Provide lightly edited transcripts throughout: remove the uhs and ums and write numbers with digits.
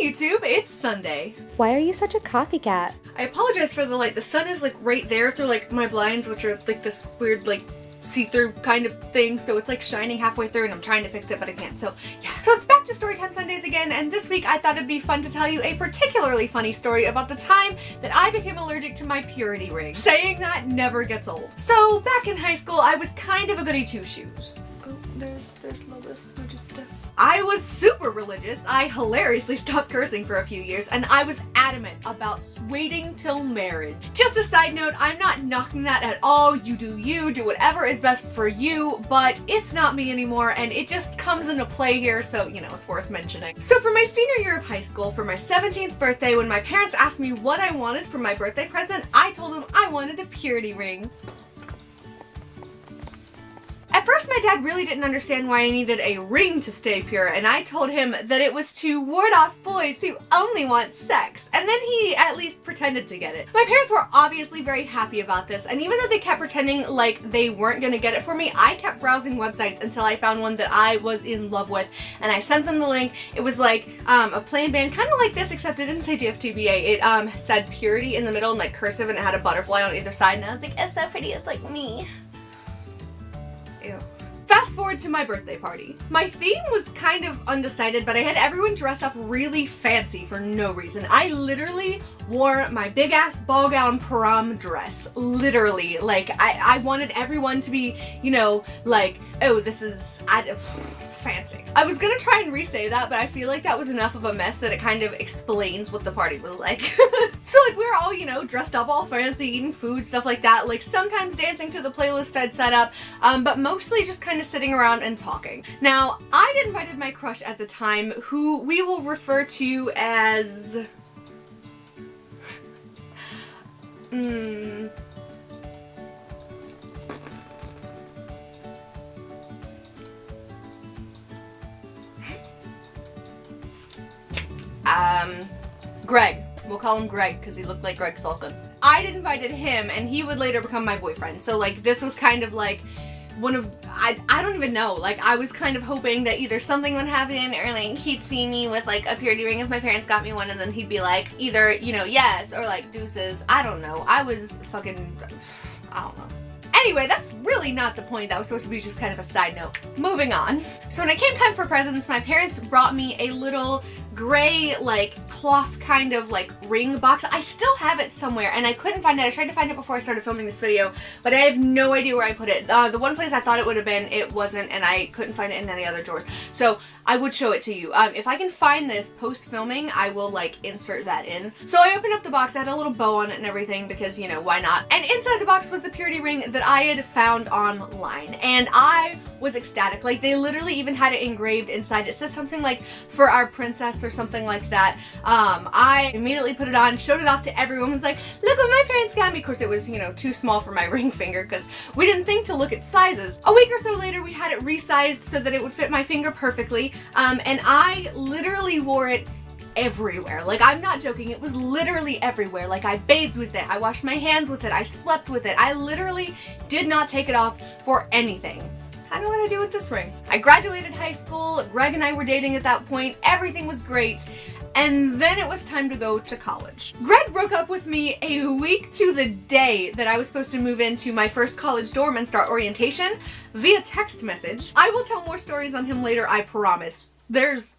YouTube, it's Sunday. Why are you such a copycat? I apologize for the light. The sun is like right there through like my blinds, which are like this weird like see-through kind of thing, so it's like shining halfway through and I'm trying to fix it but I can't, so yeah. So it's back to Storytime Sundays again, and this week I thought it'd be fun to tell you a particularly funny story about the time that I became allergic to my purity ring. Saying that never gets old. So back in high school I was kind of a goody two-shoes. Oh, there's Lois who just I was super religious. I hilariously stopped cursing for a few years, and I was adamant about waiting till marriage. Just a side note, I'm not knocking that at all. You, do whatever is best for you, but it's not me anymore, and it just comes into play here, so, you know, it's worth mentioning. So for my senior year of high school, for my 17th birthday, when my parents asked me what I wanted for my birthday present, I told them I wanted a purity ring. At first, my dad really didn't understand why I needed a ring to stay pure, and I told him that it was to ward off boys who only want sex, and then he at least pretended to get it. My parents were obviously very happy about this, and even though they kept pretending like they weren't gonna get it for me, I kept browsing websites until I found one that I was in love with, and I sent them the link. It was like a plain band, kind of like this, except it didn't say DFTBA. It said purity in the middle and like cursive, and it had a butterfly on either side, and I was like, it's so pretty, it's like me. Ew. Fast forward to my birthday party. My theme was kind of undecided, but I had everyone dress up really fancy for no reason. I literally wore my big ass ball gown prom dress. Literally. Like, I wanted everyone to be, you know, like, oh, this is fancy. I was gonna try and re-say that, but I feel like that was enough of a mess that it kind of explains what the party was like. So like we were all, you know, dressed up all fancy, eating food, stuff like that, like sometimes dancing to the playlist I'd set up, but mostly just kind of sitting around and talking. Now, I'd invited my crush at the time, who we will refer to as... Greg. We'll call him Greg because he looked like Greg Sulkin. I'd invited him and he would later become my boyfriend. So like this was kind of like one of, I don't even know, like I was kind of hoping that either something would happen or like he'd see me with like a purity ring if my parents got me one, and then he'd be like either, you know, yes, or like deuces. I don't know. I was fucking, I don't know. Anyway, that's really not the point. That was supposed to be just kind of a side note. Moving on. So when it came time for presents, my parents brought me a little gray, like, cloth kind of, like, ring box. I still have it somewhere, and I couldn't find it. I tried to find it before I started filming this video, but I have no idea where I put it. The one place I thought it would have been, it wasn't, and I couldn't find it in any other drawers. So I would show it to you. If I can find this post-filming, I will, like, insert that in. So I opened up the box. I had a little bow on it and everything because, you know, why not? And inside the box was the purity ring that I had found online, and I was ecstatic. Like, they literally even had it engraved inside. It said something like, for our princess or something like that. I immediately put it on, showed it off to everyone, was like, look what my parents got me. Of course, it was, you know, too small for my ring finger because we didn't think to look at sizes. A week or so later, we had it resized so that it would fit my finger perfectly, and I literally wore it everywhere. Like, I'm not joking, it was literally everywhere. Like, I bathed with it, I washed my hands with it, I slept with it. I literally did not take it off for anything. I don't want to do with this ring. I graduated high school, Greg and I were dating at that point, everything was great, and then it was time to go to college. Greg broke up with me a week to the day that I was supposed to move into my first college dorm and start orientation via text message. I will tell more stories on him later, I promise. There's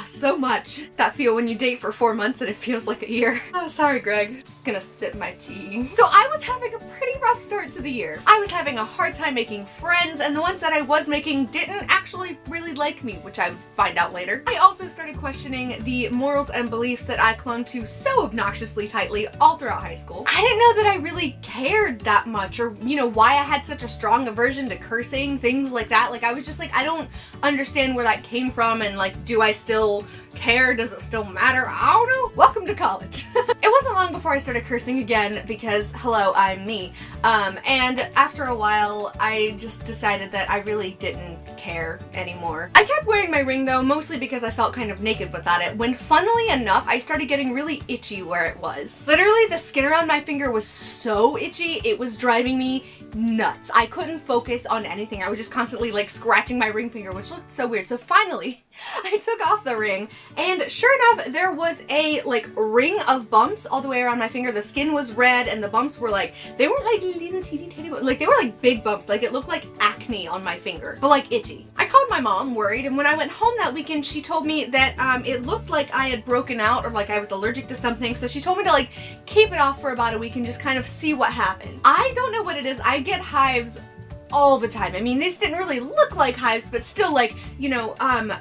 so much that feel when you date for 4 months and it feels like a year. Oh, sorry, Greg. Just gonna sip my tea. So I was having a pretty rough start to the year. I was having a hard time making friends, and the ones that I was making didn't actually really like me, which I would find out later. I also started questioning the morals and beliefs that I clung to so obnoxiously tightly all throughout high school. I didn't know that I really cared that much, or, you know, why I had such a strong aversion to cursing, things like that. Like, I was just like, I don't understand where that came from, and like, do I still care? Does it still matter? I don't know. Welcome to college. It wasn't long before I started cursing again because, hello, I'm me. And after a while, I just decided that I really didn't care anymore. I kept wearing my ring though, mostly because I felt kind of naked without it, when funnily enough, I started getting really itchy where it was. Literally, the skin around my finger was so itchy, it was driving me nuts. I couldn't focus on anything. I was just constantly like scratching my ring finger, which looked so weird. So finally, I took off the ring, and sure enough, there was a like ring of bumps all the way around my finger. The skin was red, and the bumps were like, they weren't like little teeny tiny, like they were like big bumps. Like it looked like acne on my finger, but like itchy. I called my mom, worried, and when I went home that weekend, she told me that it looked like I had broken out or like I was allergic to something. So she told me to like keep it off for about a week and just kind of see what happened. I don't know what it is. I get hives all the time. I mean, these didn't really look like hives, but still, like, you know,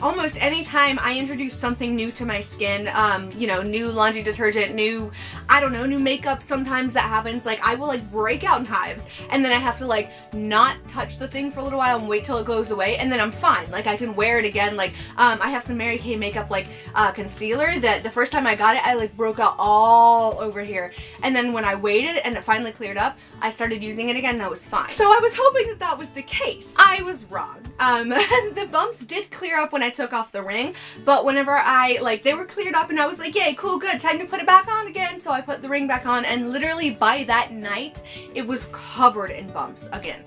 almost any time I introduce something new to my skin, you know, new laundry detergent, new, I don't know, new makeup, sometimes that happens, like, I will, like, break out in hives, and then I have to, like, not touch the thing for a little while and wait till it goes away, and then I'm fine. Like, I can wear it again. Like, I have some Mary Kay makeup, like, concealer that the first time I got it, I, like, broke out all over here, and then when I waited and it finally cleared up, I started using it again and I was fine. So I was hoping that was the case. I was wrong. The bumps did clear up when I took off the ring, but whenever they were cleared up and I was like, yay, cool, good, time to put it back on again. So I put the ring back on, and literally by that night, it was covered in bumps again.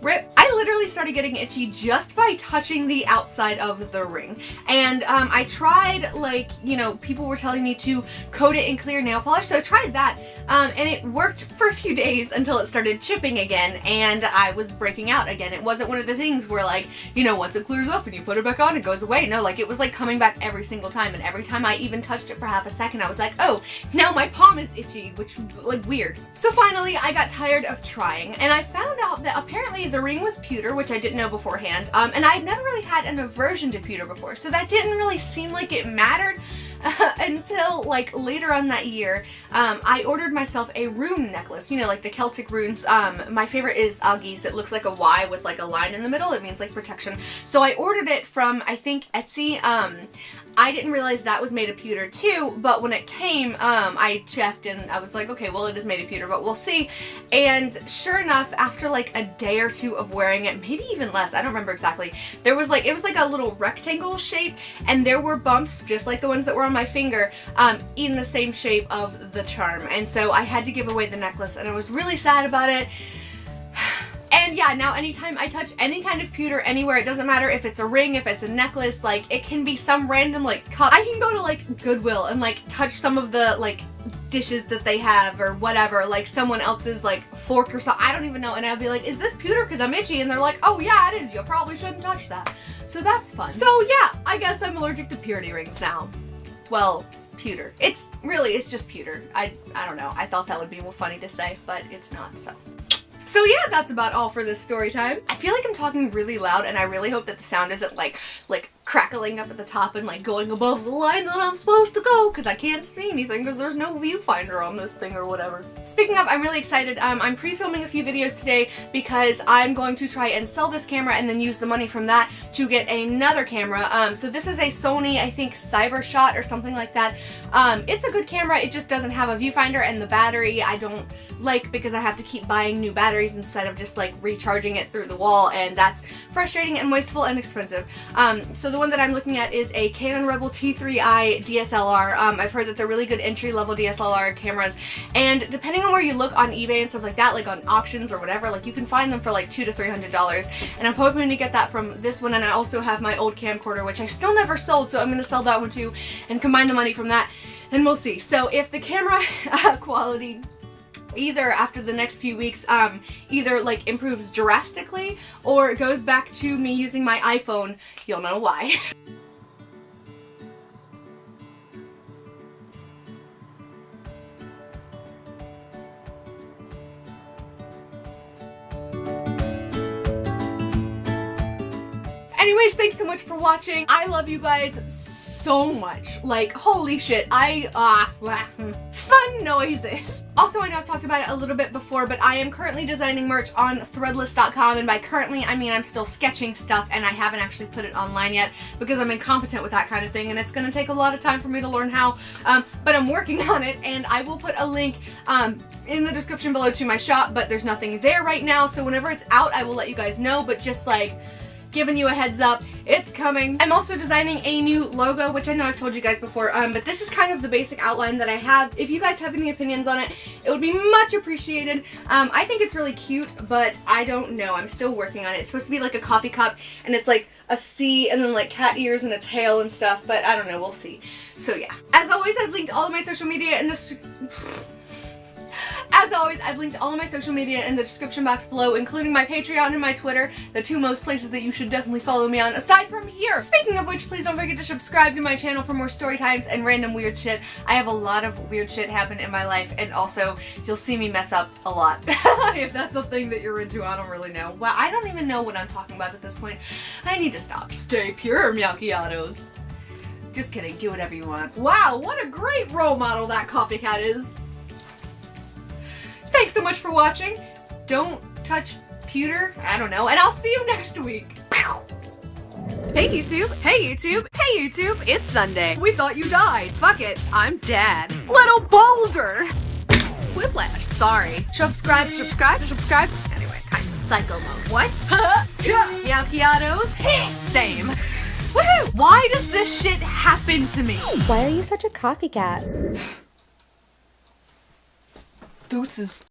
Rip. I literally started getting itchy just by touching the outside of the ring. And I tried, like, you know, people were telling me to coat it in clear nail polish, so I tried that. And it worked for a few days until it started chipping again, and I was breaking out again. It wasn't one of the things where, like, you know, once it clears up and you put it back on, it goes away. No, like, it was, like, coming back every single time, and every time I even touched it for half a second, I was like, oh, now my palm is itchy, which, like, weird. So finally, I got tired of trying, and I found out that apparently the ring was pewter, which I didn't know beforehand, and I'd never really had an aversion to pewter before, so that didn't really seem like it mattered until, like, later on that year. I ordered myself a rune necklace, you know, like the Celtic runes. My favorite is ALLERGIC. It looks like a Y with like a line in the middle. It means like protection. So I ordered it from, I think, Etsy. I didn't realize that was made of pewter too, but when it came, I checked and I was like, okay, well, it is made of pewter, but we'll see. And sure enough, after like a day or two of wearing it, maybe even less, I don't remember exactly, there was like, it was like a little rectangle shape, and there were bumps just like the ones that were on my finger, in the same shape of the charm. And so I had to give away the necklace, and I was really sad about it. And yeah, now anytime I touch any kind of pewter anywhere, it doesn't matter if it's a ring, if it's a necklace, like, it can be some random, like, cup. I can go to, like, Goodwill and, like, touch some of the, like, dishes that they have or whatever, like someone else's, like, fork or something. I don't even know. And I'll be like, is this pewter? Because I'm itchy. And they're like, oh yeah, it is. You probably shouldn't touch that. So that's fun. So yeah, I guess I'm allergic to purity rings now. Well, pewter. It's just pewter. I don't know. I thought that would be more funny to say, but it's not, so. So yeah, that's about all for this story time. I feel like I'm talking really loud, and I really hope that the sound isn't like crackling up at the top and like going above the line that I'm supposed to go, because I can't see anything because there's no viewfinder on this thing or whatever. Speaking of, I'm really excited. I'm pre-filming a few videos today because I'm going to try and sell this camera and then use the money from that to get another camera. So this is a Sony, I think, CyberShot or something like that. It's a good camera. It just doesn't have a viewfinder, and the battery I don't like because I have to keep buying new batteries instead of just like recharging it through the wall, and that's frustrating and wasteful and expensive. So the one that I'm looking at is a Canon Rebel T3i DSLR. I've heard that they're really good entry-level DSLR cameras, and depending on where you look on eBay and stuff like that, like on auctions or whatever, like you can find them for like $200 to $300, and I'm hoping to get that from this one. And I also have my old camcorder, which I still never sold, so I'm going to sell that one too and combine the money from that, and we'll see. So if the camera quality either after the next few weeks either like improves drastically or it goes back to me using my iPhone, you'll know why. Anyways, thanks so much for watching. I love you guys so much. Like, holy shit, fun noises. Also, I know I've talked about it a little bit before, but I am currently designing merch on threadless.com, and by currently, I mean I'm still sketching stuff, and I haven't actually put it online yet because I'm incompetent with that kind of thing, and it's gonna take a lot of time for me to learn how, but I'm working on it, and I will put a link in the description below to my shop, but there's nothing there right now, so whenever it's out, I will let you guys know, but just like, giving you a heads up. It's coming. I'm also designing a new logo, which I know I've told you guys before, but this is kind of the basic outline that I have. If you guys have any opinions on it, it would be much appreciated. I think it's really cute, but I don't know. I'm still working on it. It's supposed to be like a coffee cup, and it's like a C and then like cat ears and a tail and stuff, but I don't know. We'll see. So yeah. As always, I've linked all of my social media in the description box below, including my Patreon and my Twitter, the two most places that you should definitely follow me on, aside from here. Speaking of which, please don't forget to subscribe to my channel for more story times and random weird shit. I have a lot of weird shit happen in my life, and also, you'll see me mess up a lot. If that's a thing that you're into, I don't really know. Well, I don't even know what I'm talking about at this point. I need to stop. Stay pure, Meowkiatos. Just kidding, do whatever you want. Wow, what a great role model that coffee cat is. Thanks so much for watching. Don't touch pewter. I don't know. And I'll see you next week. Hey YouTube. Hey YouTube. Hey YouTube. It's Sunday. We thought you died. Fuck it. I'm dead. Little boulder. Whiplash. Sorry. Subscribe. Anyway, kind of psycho mode. What? Meowkiatos. Same. Woohoo! Why does this shit happen to me? Why are you such a coffee cat? Deuces.